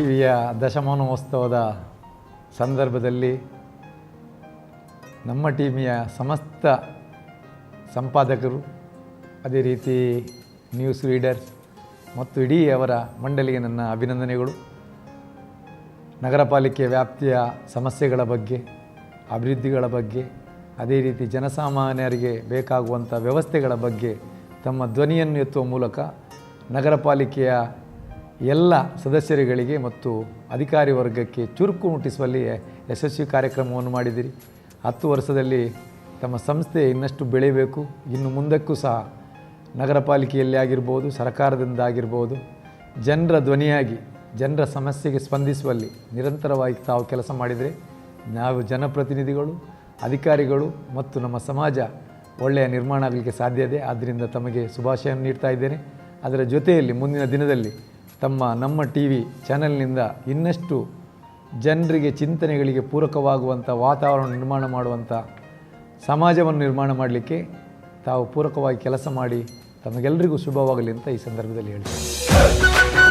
T ವಿಯ ದಶಮಾನೋತ್ಸವದ ಸಂದರ್ಭದಲ್ಲಿ ನಮ್ಮ ಟೀಮಿಯ ಸಮಸ್ತ ಸಂಪಾದಕರು, ಅದೇ ರೀತಿ ನ್ಯೂಸ್ ರೀಡರ್ಸ್ ಮತ್ತು ಇಡೀ ಅವರ ಮಂಡಳಿಗೆ ನನ್ನ ಅಭಿನಂದನೆಗಳು. ನಗರ ಪಾಲಿಕೆ ವ್ಯಾಪ್ತಿಯ ಸಮಸ್ಯೆಗಳ ಬಗ್ಗೆ, ಅಭಿವೃದ್ಧಿಗಳ ಬಗ್ಗೆ, ಅದೇ ರೀತಿ ಜನಸಾಮಾನ್ಯರಿಗೆ ಬೇಕಾಗುವಂಥ ವ್ಯವಸ್ಥೆಗಳ ಬಗ್ಗೆ ತಮ್ಮ ಧ್ವನಿಯನ್ನು ಎತ್ತುವ ಮೂಲಕ ನಗರ ಪಾಲಿಕೆಯ ಎಲ್ಲ ಸದಸ್ಯರುಗಳಿಗೆ ಮತ್ತು ಅಧಿಕಾರಿ ವರ್ಗಕ್ಕೆ ಚುರುಕು ಮುಟ್ಟಿಸುವಲ್ಲಿ ಯಶಸ್ವಿ ಕಾರ್ಯಕ್ರಮವನ್ನು ಮಾಡಿದಿರಿ. 10 ವರ್ಷದಲ್ಲಿ ತಮ್ಮ ಸಂಸ್ಥೆ ಇನ್ನಷ್ಟು ಬೆಳೆಯಬೇಕು. ಇನ್ನು ಮುಂದಕ್ಕೂ ಸಹ ನಗರ ಪಾಲಿಕೆಯಲ್ಲಿ ಆಗಿರ್ಬೋದು, ಸರ್ಕಾರದಿಂದ ಆಗಿರ್ಬೋದು, ಜನರ ಧ್ವನಿಯಾಗಿ ಜನರ ಸಮಸ್ಯೆಗೆ ಸ್ಪಂದಿಸುವಲ್ಲಿ ನಿರಂತರವಾಗಿ ತಾವು ಕೆಲಸ ಮಾಡಿದರೆ ನಾವು ಜನಪ್ರತಿನಿಧಿಗಳು, ಅಧಿಕಾರಿಗಳು ಮತ್ತು ನಮ್ಮ ಸಮಾಜ ಒಳ್ಳೆಯ ನಿರ್ಮಾಣ ಆಗಲಿಕ್ಕೆ ಸಾಧ್ಯ ಇದೆ. ಆದ್ದರಿಂದ ತಮಗೆ ಶುಭಾಶಯವನ್ನು ನೀಡ್ತಾ ಇದ್ದೇನೆ. ಅದರ ಜೊತೆಯಲ್ಲಿ ಮುಂದಿನ ದಿನದಲ್ಲಿ ನಮ್ಮ ಟಿ ವಿ ಚಾನೆಲ್ನಿಂದ ಇನ್ನಷ್ಟು ಜನರಿಗೆ ಚಿಂತನೆಗಳಿಗೆ ಪೂರಕವಾಗುವಂಥ ವಾತಾವರಣ ನಿರ್ಮಾಣ ಮಾಡುವಂಥ ಸಮಾಜವನ್ನು ನಿರ್ಮಾಣ ಮಾಡಲಿಕ್ಕೆ ತಾವು ಪೂರಕವಾಗಿ ಕೆಲಸ ಮಾಡಿ ತಮಗೆಲ್ಲರಿಗೂ ಶುಭವಾಗಲಿ ಅಂತ ಈ ಸಂದರ್ಭದಲ್ಲಿ ಹೇಳ್ತೀನಿ.